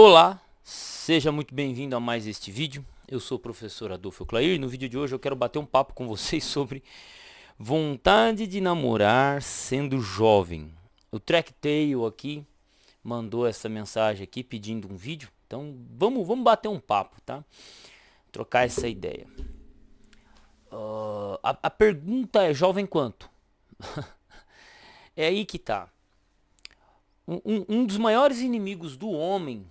Olá, seja muito bem-vindo a mais este vídeo. Eu sou o professor Adolfo Clair e no vídeo de hoje eu quero bater um papo com vocês sobre vontade de namorar sendo jovem. O Tracktail aqui mandou essa mensagem aqui pedindo um vídeo, então vamos bater um papo, tá? Trocar essa ideia. A pergunta é: jovem quanto? É aí que tá. Um dos maiores inimigos do homem.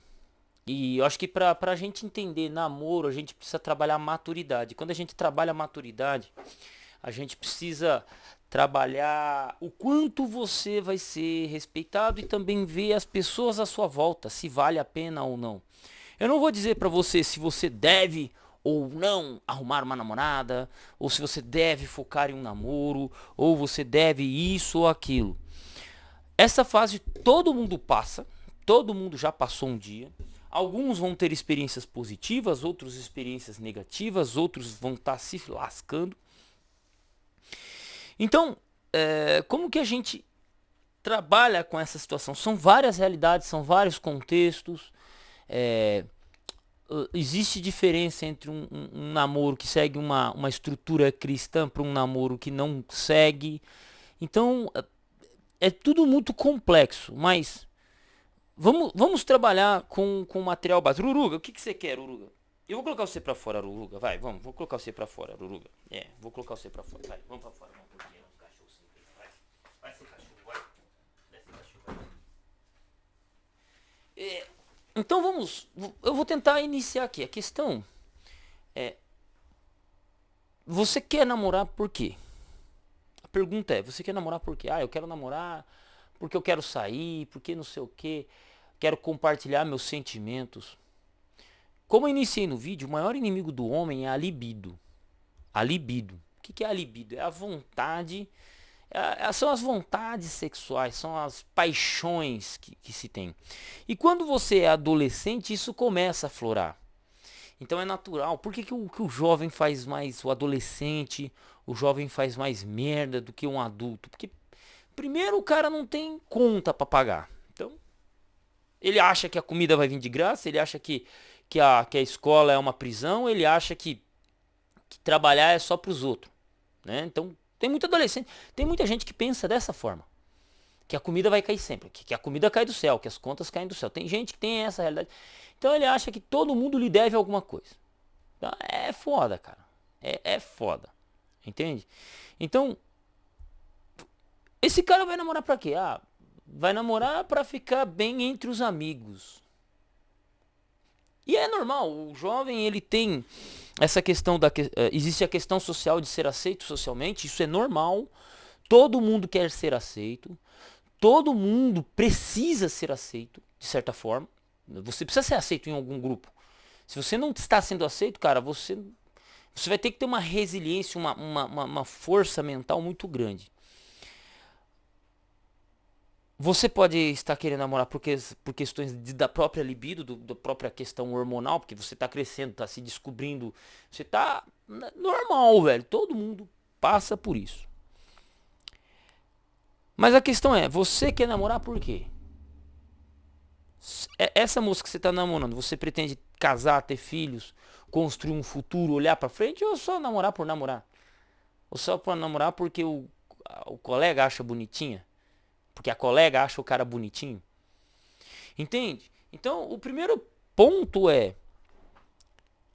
E eu acho que pra gente entender namoro, a gente precisa trabalhar maturidade. Quando a gente trabalha maturidade, a gente precisa trabalhar o quanto você vai ser respeitado e também ver as pessoas à sua volta, se vale a pena ou não. Eu não vou dizer pra você se você deve ou não arrumar uma namorada, ou se você deve focar em um namoro, ou você deve isso ou aquilo. Essa fase todo mundo passa, todo mundo já passou um dia. Alguns vão ter experiências positivas, outros experiências negativas, outros vão estar se lascando. Então, como que a gente trabalha com essa situação? São várias realidades, são vários contextos. É, Existe diferença entre um namoro que segue uma estrutura cristã para um namoro que não segue. Então, é tudo muito complexo, mas vamos trabalhar com material básico. Uruga, o que você quer, Uruga? Eu vou colocar você pra fora, Uruga. Vai, vou colocar você pra fora, Uruga. Vou colocar você pra fora. Vai, vamos pra fora. Vamos porque é um cachorro sem peito. Vai ser cachorro, vai. Vai ser cachorro, vai. Então eu vou tentar iniciar aqui. A questão é, você quer namorar por quê? A pergunta é, você quer namorar por quê? Eu quero namorar porque eu quero sair, porque não sei o quê. Quero compartilhar meus sentimentos. Como eu iniciei no vídeo, o maior inimigo do homem é a libido. A libido. O que é a libido? É a vontade. São as vontades sexuais, são as paixões que se tem. E quando você é adolescente, isso começa a florar. Então é natural. Por que o jovem faz mais, o adolescente, o jovem faz mais merda do que um adulto? Porque primeiro o cara não tem conta para pagar. Então ele acha que a comida vai vir de graça, ele acha que a escola é uma prisão, ele acha que trabalhar é só para os outros, né? Então tem muito adolescente, tem muita gente que pensa dessa forma, que a comida vai cair sempre, que a comida cai do céu, que as contas caem do céu. Tem gente que tem essa realidade. Então ele acha que todo mundo lhe deve alguma coisa. Então, é foda, cara. É foda. Entende? Então, esse cara vai namorar pra quê? Vai namorar pra ficar bem entre os amigos. E é normal, o jovem ele tem essa questão existe a questão social de ser aceito socialmente, isso é normal. Todo mundo quer ser aceito, todo mundo precisa ser aceito de certa forma. Você precisa ser aceito em algum grupo. Se você não está sendo aceito, cara, você vai ter que ter uma resiliência, uma força mental muito grande. Você pode estar querendo namorar por questões da própria libido, da própria questão hormonal, porque você está crescendo, está se descobrindo. Você está normal, velho. Todo mundo passa por isso. Mas a questão é, você quer namorar por quê? Essa moça que você está namorando, você pretende casar, ter filhos, construir um futuro, olhar para frente, ou só namorar por namorar? Ou só por namorar porque o colega acha bonitinha? Porque a colega acha o cara bonitinho? Entende? Então, o primeiro ponto é: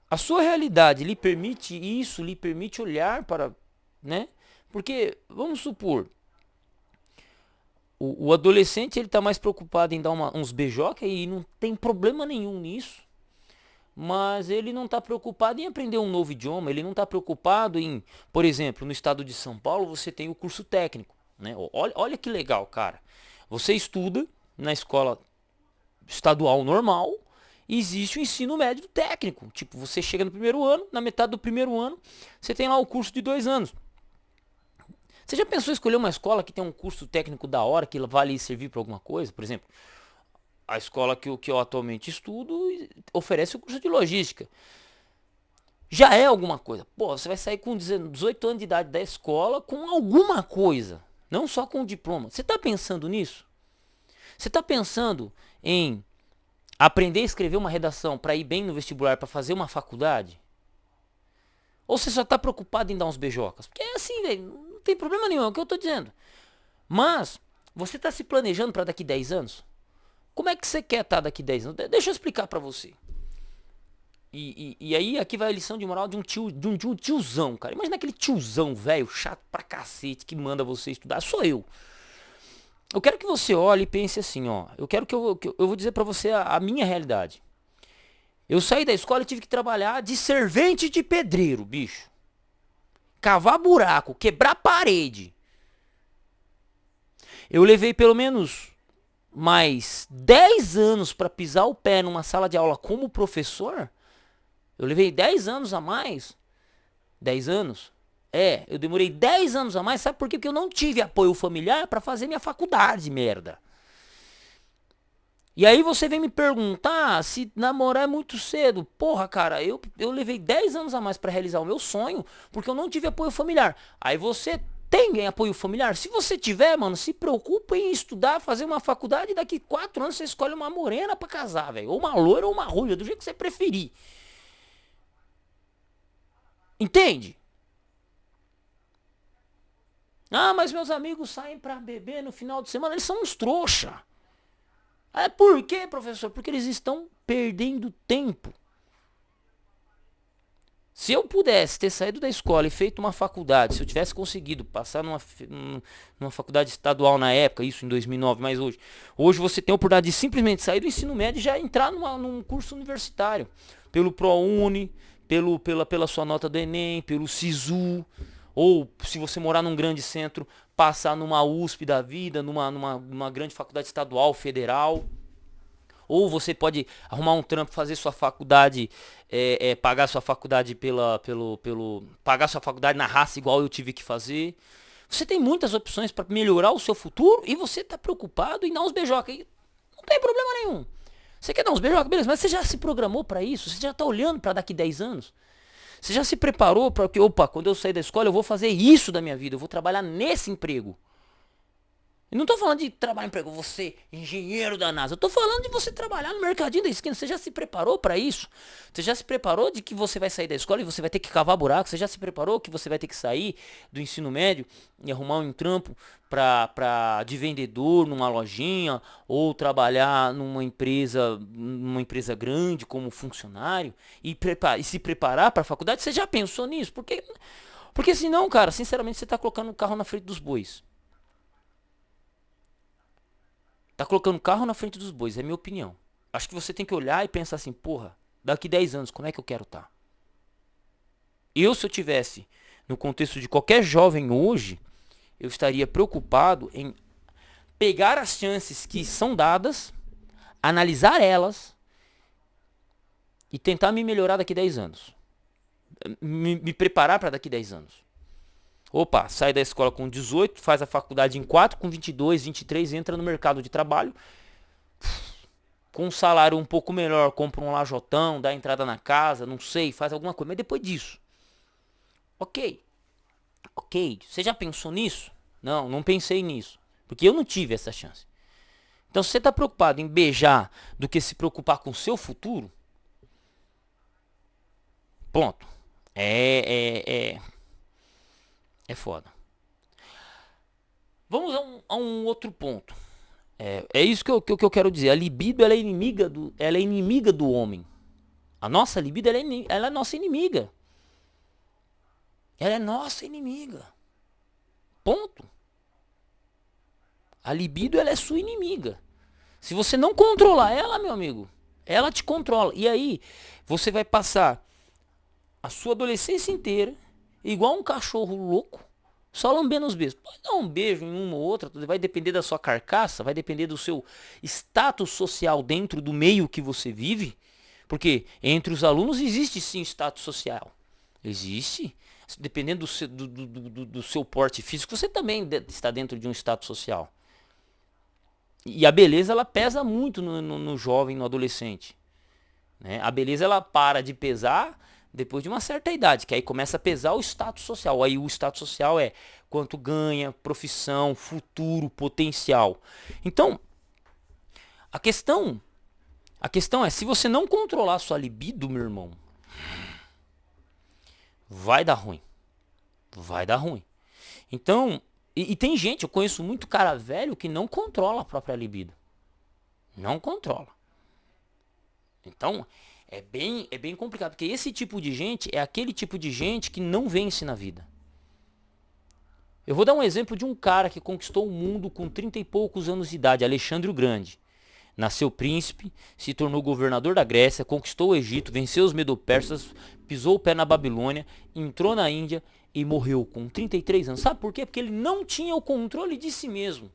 a sua realidade lhe permite isso, lhe permite olhar para, né? Porque, vamos supor, o adolescente ele tá mais preocupado em dar uns beijoca e não tem problema nenhum nisso. Mas ele não está preocupado em aprender um novo idioma, ele não está preocupado em, por exemplo, no estado de São Paulo você tem o curso técnico, né? Olha que legal, cara. Você estuda na escola estadual normal e existe o ensino médio técnico. Tipo, você chega no primeiro ano, na metade do primeiro ano, você tem lá o curso de 2 anos. Você já pensou em escolher uma escola que tem um curso técnico da hora, que vai lhe servir para alguma coisa? Por exemplo, a escola que eu atualmente estudo oferece o curso de logística. Já é alguma coisa. Pô, você vai sair com 18 anos de idade da escola com alguma coisa. Não só com o diploma. Você está pensando nisso? Você está pensando em Aprender a escrever uma redação para ir bem no vestibular, para fazer uma faculdade? Ou você só tá preocupado em dar uns beijocas? Porque é assim, velho, não tem problema nenhum, é o que eu tô dizendo. Mas, você tá se planejando para daqui 10 anos? Como é que você quer estar daqui 10 anos? Deixa eu explicar para você. E aí aqui vai a lição de moral de um tiozão, cara. Imagina aquele tiozão velho, chato pra cacete, que manda você estudar. Sou eu. Eu quero que você olhe e pense assim, ó. Eu quero que eu vou dizer pra você a minha realidade. Eu saí da escola e tive que trabalhar de servente de pedreiro, bicho. Cavar buraco, quebrar parede. Eu levei pelo menos mais 10 anos pra pisar o pé numa sala de aula como professor. Eu levei 10 anos a mais. 10 anos? Eu demorei 10 anos a mais. Sabe por quê? Porque eu não tive apoio familiar pra fazer minha faculdade, merda. E aí você vem me perguntar se namorar é muito cedo. Porra, cara, eu levei 10 anos a mais pra realizar o meu sonho porque eu não tive apoio familiar. Aí você tem apoio familiar? Se você tiver, mano, se preocupa em estudar, fazer uma faculdade e daqui 4 anos você escolhe uma morena pra casar, velho. Ou uma loira ou uma ruiva, do jeito que você preferir. Entende? Ah, mas meus amigos saem pra beber no final de semana, eles são uns trouxa. Ah, por quê, professor? Porque eles estão perdendo tempo. Se eu pudesse ter saído da escola e feito uma faculdade, se eu tivesse conseguido passar numa faculdade estadual na época, isso em 2009, mas hoje você tem a oportunidade de simplesmente sair do ensino médio e já entrar num curso universitário. Pelo ProUni, pela sua nota do Enem, pelo SISU, ou se você morar num grande centro, passar numa USP da vida, numa grande faculdade estadual, federal. Ou você pode arrumar um trampo, fazer sua faculdade, pagar sua faculdade pagar sua faculdade na raça igual eu tive que fazer. Você tem muitas opções para melhorar o seu futuro e você tá preocupado em dar uns beijocas. Não tem problema nenhum. Você quer dar uns beijocas, beleza, mas você já se programou para isso? Você já tá olhando para daqui 10 anos? Você já se preparou para que, opa, quando eu sair da escola eu vou fazer isso da minha vida, eu vou trabalhar nesse emprego. Eu não tô falando de trabalhar em emprego, você, engenheiro da NASA. Eu tô falando de você trabalhar no mercadinho da esquina. Você já se preparou para isso? Você já se preparou de que você vai sair da escola e você vai ter que cavar buraco? Você já se preparou que você vai ter que sair do ensino médio e arrumar um trampo de vendedor numa lojinha ou trabalhar numa empresa grande como funcionário e se preparar para a faculdade? Você já pensou nisso? Porque senão, cara, sinceramente, você tá colocando o carro na frente dos bois. Tá colocando o carro na frente dos bois, é minha opinião. Acho que você tem que olhar e pensar assim, porra, daqui 10 anos, como é que eu quero estar? Se eu tivesse no contexto de qualquer jovem hoje, eu estaria preocupado em pegar as chances que são dadas, analisar elas e tentar me melhorar daqui 10 anos. Me preparar para daqui 10 anos. Opa, sai da escola com 18, faz a faculdade em 4, com 22, 23, entra no mercado de trabalho. Com um salário um pouco melhor, compra um lajotão, dá entrada na casa, não sei, faz alguma coisa. Mas depois disso, ok, você já pensou nisso? Não pensei nisso, porque eu não tive essa chance. Então se você está preocupado em beijar do que se preocupar com o seu futuro, ponto. É foda. Vamos a um outro ponto. É isso que eu quero dizer. A libido ela é inimiga do homem. A nossa libido ela é nossa inimiga. Ela é nossa inimiga. Ponto. A libido ela é sua inimiga. Se você não controlar ela, meu amigo, ela te controla. E aí você vai passar a sua adolescência inteira igual um cachorro louco, só lambendo os beijos. Pode dar um beijo em uma ou outra, vai depender da sua carcaça, vai depender do seu status social dentro do meio que você vive. Porque entre os alunos existe sim status social. Existe. Dependendo do seu porte físico, você também está dentro de um status social. E a beleza ela pesa muito no jovem, no adolescente. Né? A beleza ela para de pesar depois de uma certa idade, que aí começa a pesar o status social. Aí o status social é quanto ganha, profissão, futuro, potencial. Então, a questão A questão é, se você não controlar sua libido, meu irmão, vai dar ruim. Vai dar ruim. Então, e tem gente, eu conheço muito cara velho que não controla a própria libido. Não controla. Então, é bem complicado, porque esse tipo de gente é aquele tipo de gente que não vence na vida. Eu vou dar um exemplo de um cara que conquistou o mundo com 30 e poucos anos de idade, Alexandre o Grande. Nasceu príncipe, se tornou governador da Grécia, conquistou o Egito, venceu os Medo-Persas, pisou o pé na Babilônia, entrou na Índia e morreu com 33 anos. Sabe por quê? Porque ele não tinha o controle de si mesmo.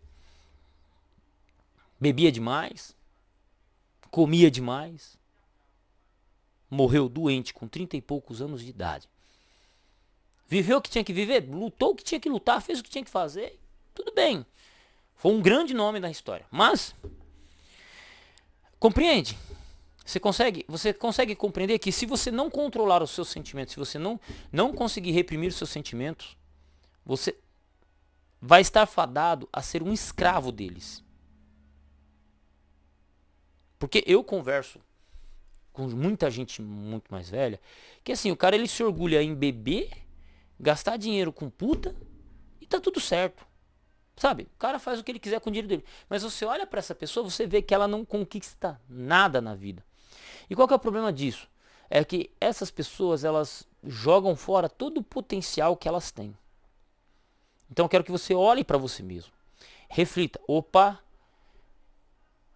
Bebia demais, comia demais, morreu doente com 30 e poucos anos de idade. Viveu o que tinha que viver, lutou o que tinha que lutar, fez o que tinha que fazer, tudo bem. Foi um grande nome da história. Mas, compreende? Você consegue compreender que se você não controlar os seus sentimentos, se você não conseguir reprimir os seus sentimentos, você vai estar fadado a ser um escravo deles. Porque eu converso com muita gente muito mais velha, que assim, o cara ele se orgulha em beber, gastar dinheiro com puta e tá tudo certo. Sabe? O cara faz o que ele quiser com o dinheiro dele. Mas você olha pra essa pessoa, você vê que ela não conquista nada na vida. E qual que é o problema disso? É que essas pessoas, elas jogam fora todo o potencial que elas têm. Então eu quero que você olhe pra você mesmo. Reflita. Opa,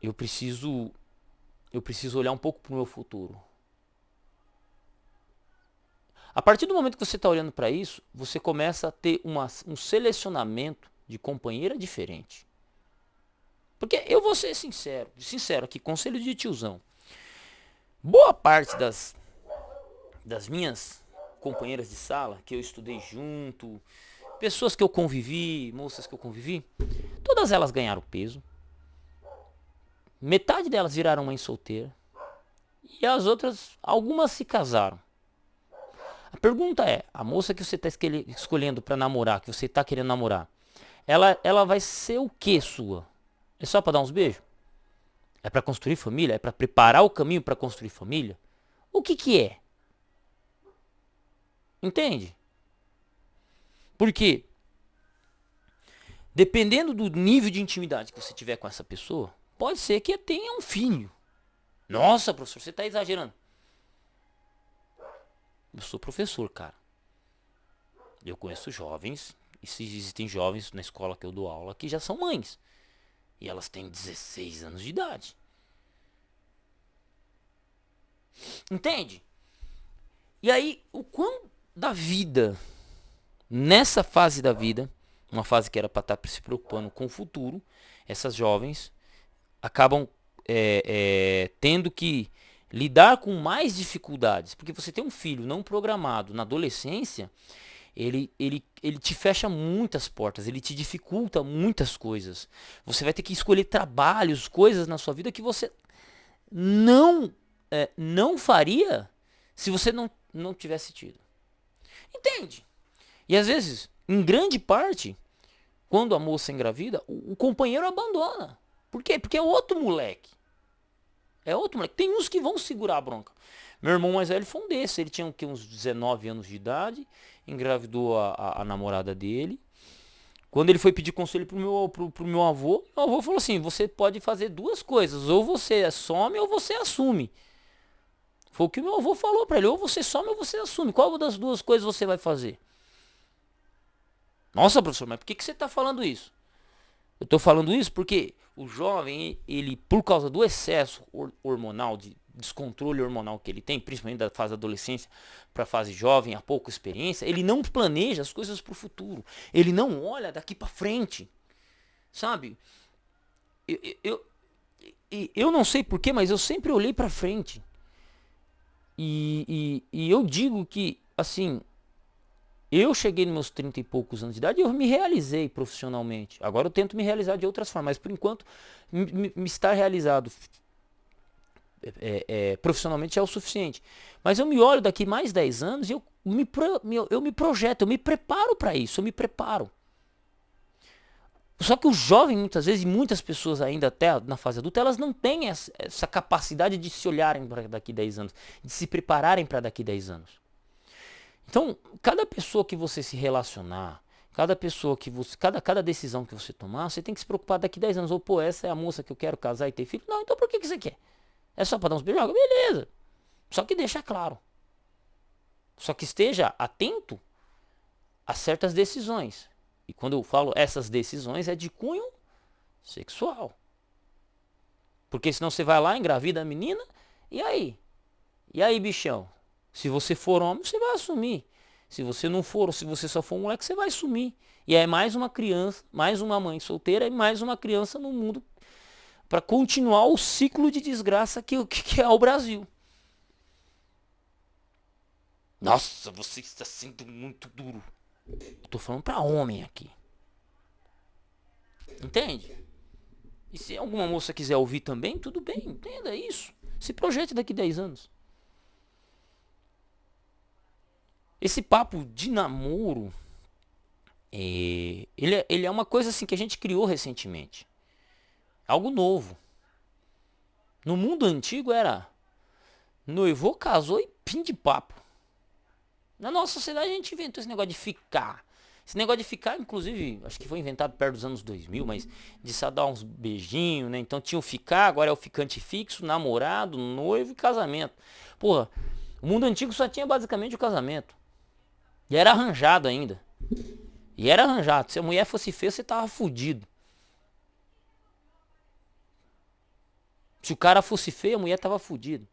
eu preciso olhar um pouco pro meu futuro. A partir do momento que você está olhando para isso, você começa a ter um selecionamento de companheira diferente. Porque eu vou ser sincero aqui, conselho de tiozão. Boa parte das minhas companheiras de sala, que eu estudei junto, pessoas que eu convivi, moças que eu convivi, todas elas ganharam peso. Metade delas viraram mãe solteira. E as outras, algumas se casaram. A pergunta é, a moça que você está escolhendo para namorar, que você está querendo namorar, ela vai ser o que sua? É só para dar uns beijos? É para construir família? É para preparar o caminho para construir família? O que é? Entende? Porque dependendo do nível de intimidade que você tiver com essa pessoa, pode ser que tenha um filho. Nossa, professor, você está exagerando. Eu sou professor, cara. Eu conheço jovens, e se existem jovens na escola que eu dou aula que já são mães. E elas têm 16 anos de idade. Entende? E aí, o quão da vida, nessa fase da vida, uma fase que era para estar se preocupando com o futuro, essas jovens acabam tendo que lidar com mais dificuldades. Porque você tem um filho não programado na adolescência, ele te fecha muitas portas, ele te dificulta muitas coisas. Você vai ter que escolher trabalhos, coisas na sua vida que você não faria se você não tivesse tido. Entende? E às vezes, em grande parte, quando a moça engravida, o companheiro abandona. Por quê? Porque é outro moleque. É outro moleque. Tem uns que vão segurar a bronca. Meu irmão mais velho foi um desses. Ele tinha uns 19 anos de idade. Engravidou a namorada dele. Quando ele foi pedir conselho pro meu avô falou assim, você pode fazer duas coisas. Ou você some ou você assume. Foi o que o meu avô falou pra ele. Ou você some ou você assume. Qual das duas coisas você vai fazer? Nossa, professor, mas por que você tá falando isso? Eu tô falando isso porque o jovem, ele por causa do excesso hormonal, de descontrole hormonal que ele tem, principalmente da fase da adolescência para a fase jovem, a pouca experiência, ele não planeja as coisas para o futuro. Ele não olha daqui para frente. Sabe? Eu não sei porquê, mas eu sempre olhei para frente. E eu digo que, assim, eu cheguei nos meus 30 e poucos anos de idade e eu me realizei profissionalmente. Agora eu tento me realizar de outras formas, mas por enquanto me estar realizado profissionalmente é o suficiente. Mas eu me olho daqui mais 10 anos e eu me projeto, eu me preparo para isso, eu me preparo. Só que o jovem, muitas vezes, e muitas pessoas ainda até na fase adulta, elas não têm essa capacidade de se olharem para daqui 10 anos, de se prepararem para daqui 10 anos. Então, cada pessoa que você se relacionar, cada pessoa que você, cada decisão que você tomar, você tem que se preocupar daqui 10 anos. Ou, pô, essa é a moça que eu quero casar e ter filho. Não, então por que você quer? É só para dar uns beijos? Beleza. Só que deixa claro. Só que esteja atento a certas decisões. E quando eu falo essas decisões, é de cunho sexual. Porque senão você vai lá, engravida a menina, e aí? E aí, bichão? Se você for homem, você vai assumir. Se você não for, ou se você só for um moleque, você vai sumir. E é mais uma criança, mais uma mãe solteira e mais uma criança no mundo para continuar o ciclo de desgraça que é o Brasil. Nossa, você está sendo muito duro. Eu tô falando para homem aqui. Entende? E se alguma moça quiser ouvir também, tudo bem, entenda isso. Se projete daqui 10 anos. Esse papo de namoro, ele é uma coisa assim que a gente criou recentemente. Algo novo. No mundo antigo era noivou, casou e fim de papo. Na nossa sociedade a gente inventou esse negócio de ficar. Esse negócio de ficar, inclusive, acho que foi inventado perto dos anos 2000, mas de só dar uns beijinhos, né? Então tinha o ficar, agora é o ficante fixo, namorado, noivo e casamento. Porra, o mundo antigo só tinha basicamente o casamento. E era arranjado ainda. E era arranjado. Se a mulher fosse feia, você tava fudido. Se o cara fosse feio, a mulher tava fudida.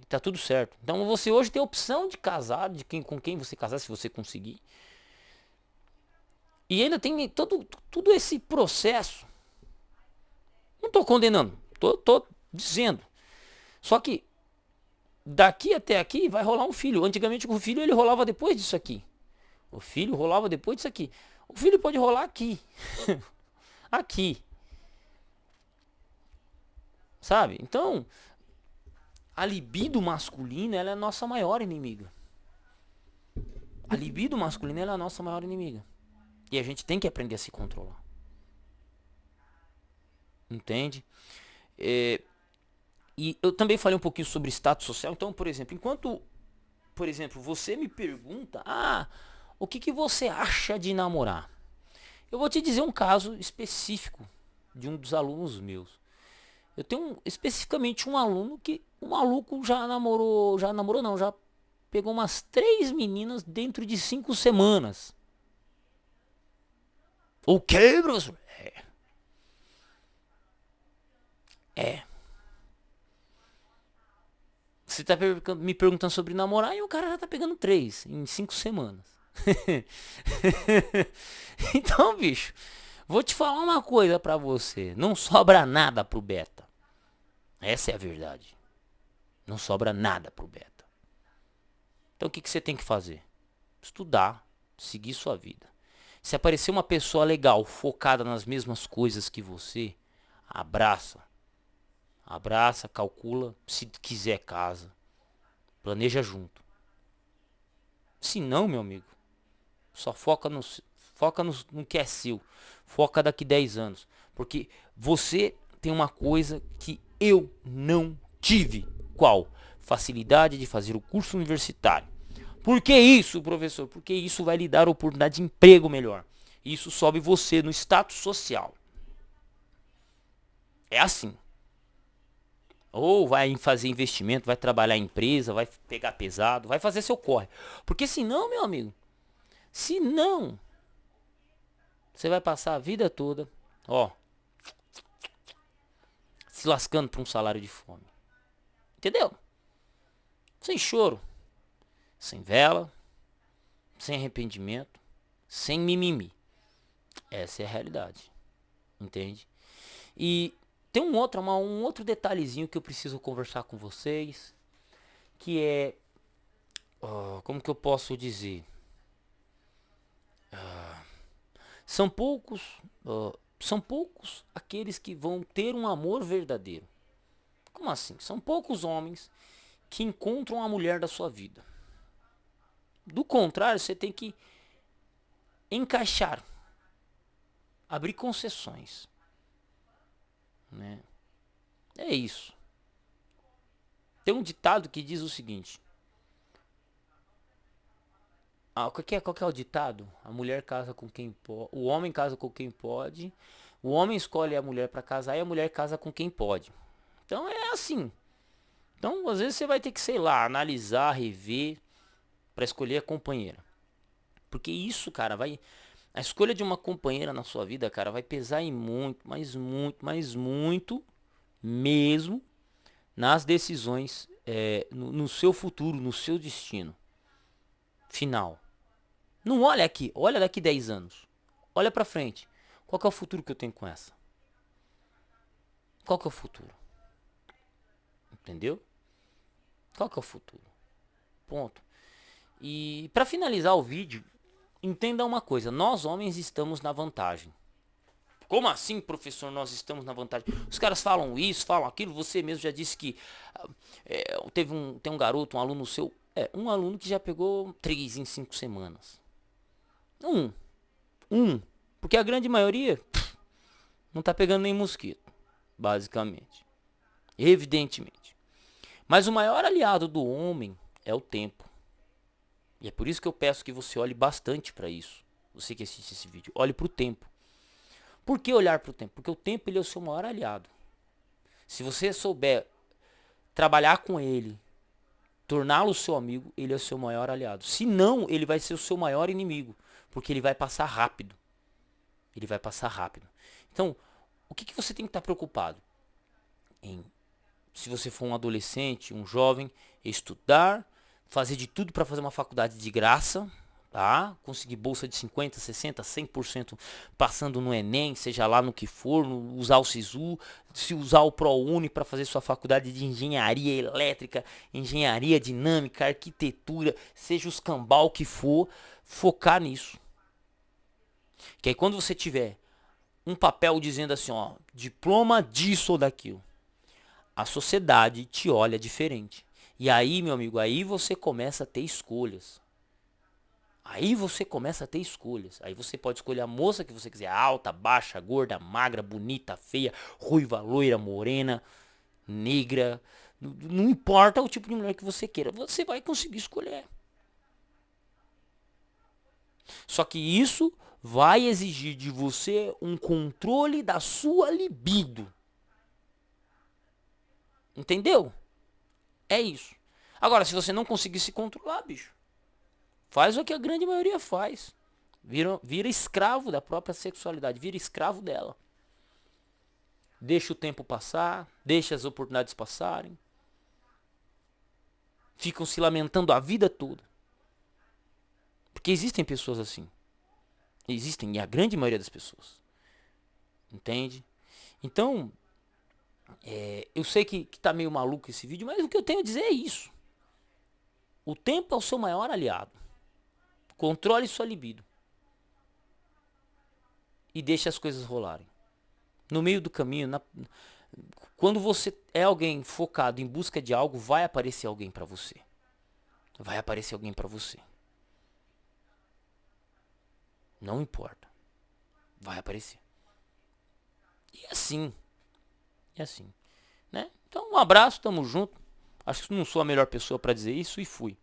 Tá tudo certo. Então você hoje tem a opção de casar, com quem você casar, se você conseguir. E ainda tem tudo esse processo. Não tô condenando, tô dizendo. Só que daqui até aqui vai rolar um filho. Antigamente o filho ele rolava depois disso aqui. O filho rolava depois disso aqui. O filho pode rolar aqui. Aqui. Sabe? Então, a libido masculina ela é a nossa maior inimiga. A libido masculina ela é a nossa maior inimiga. E a gente tem que aprender a se controlar. Entende? E eu também falei um pouquinho sobre status social. Então, por exemplo, você me pergunta, o que você acha de namorar? Eu vou te dizer um caso específico de um dos alunos meus. Eu tenho especificamente um aluno que o maluco já pegou umas 3 meninas dentro de 5 semanas. O que, professor? É. Você tá me perguntando sobre namorar e o cara já tá pegando 3 em 5 semanas. Então, bicho, vou te falar uma coisa pra você. Não sobra nada pro beta. Essa é a verdade. Não sobra nada pro beta. Então o que você tem que fazer? Estudar, seguir sua vida. Se aparecer uma pessoa legal, focada nas mesmas coisas que você, abraça. Abraça, calcula, se quiser casa. Planeja junto. Se não, meu amigo, só foca no que é seu. Foca daqui 10 anos. Porque você tem uma coisa que eu não tive. Qual? Facilidade de fazer o curso universitário. Por que isso, professor? Porque isso vai lhe dar oportunidade de emprego melhor. Isso sobe você no status social. É assim. Ou vai fazer investimento, vai trabalhar em empresa, vai pegar pesado, vai fazer seu corre. Porque senão, meu amigo, senão, você vai passar a vida toda, se lascando por um salário de fome. Entendeu? Sem choro, sem vela, sem arrependimento, sem mimimi. Essa é a realidade. Entende? E tem um outro detalhezinho que eu preciso conversar com vocês, que é, como que eu posso dizer? São poucos, são poucos aqueles que vão ter um amor verdadeiro. Como assim? São poucos homens que encontram a mulher da sua vida. Do contrário, você tem que encaixar abrir concessões, né? É isso. Tem um ditado que diz o seguinte: qual que é o ditado? A mulher casa com quem pode, o homem casa com quem pode, o homem escolhe a mulher para casar e a mulher casa com quem pode. Então é assim. Então às vezes você vai ter que, sei lá, analisar, rever para escolher a companheira. Porque isso, cara, a escolha de uma companheira na sua vida, cara, vai pesar em muito, mas muito mesmo nas decisões, no seu futuro, no seu destino final. Não olha aqui, olha daqui 10 anos. Olha pra frente. Qual que é o futuro que eu tenho com essa? Qual que é o futuro? Entendeu? Qual que é o futuro? Ponto. E pra finalizar o vídeo, entenda uma coisa. Nós homens estamos na vantagem. Como assim, professor, nós estamos na vantagem? Os caras falam isso, falam aquilo. Você mesmo já disse que tem um garoto, um aluno seu. Um aluno que já pegou 3 em 5 semanas. Um. Porque a grande maioria não tá pegando nem mosquito, basicamente. Evidentemente. Mas o maior aliado do homem é o tempo. E é por isso que eu peço que você olhe bastante para isso. Você que assiste esse vídeo, olhe para o tempo. Por que olhar para o tempo? Porque o tempo ele é o seu maior aliado. Se você souber trabalhar com ele, torná-lo seu amigo, ele é o seu maior aliado. Se não, ele vai ser o seu maior inimigo, porque ele vai passar rápido. Ele vai passar rápido. Então, o que você tem que estar preocupado? Se você for um adolescente, um jovem, estudar, fazer de tudo para fazer uma faculdade de graça, tá? Conseguir bolsa de 50, 60, 100% passando no Enem, seja lá no que for, usar o SISU, se usar o ProUni para fazer sua faculdade de engenharia elétrica, engenharia dinâmica, arquitetura, seja os cambal que for, focar nisso. Que aí quando você tiver um papel dizendo assim, ó, diploma disso ou daquilo, a sociedade te olha diferente. E aí, meu amigo, aí você começa a ter escolhas. Aí você começa a ter escolhas. Aí você pode escolher a moça que você quiser. Alta, baixa, gorda, magra, bonita, feia, ruiva, loira, morena, negra. Não importa o tipo de mulher que você queira. Você vai conseguir escolher. Só que isso vai exigir de você um controle da sua libido. Entendeu? É isso. Agora, se você não conseguir se controlar, bicho, faz o que a grande maioria faz. Vira escravo da própria sexualidade, vira escravo dela. Deixa o tempo passar, deixa as oportunidades passarem. Ficam se lamentando a vida toda. Porque existem pessoas assim. Existem, e a grande maioria das pessoas. Entende? Então, eu sei que tá meio maluco esse vídeo, mas o que eu tenho a dizer é isso. O tempo é o seu maior aliado. Controle sua libido. E deixe as coisas rolarem. No meio do caminho, quando você é alguém focado em busca de algo, vai aparecer alguém pra você. Vai aparecer alguém pra você. Não importa. Vai aparecer. E é assim. É assim. Né? Então, um abraço, tamo junto. Acho que não sou a melhor pessoa pra dizer isso e fui.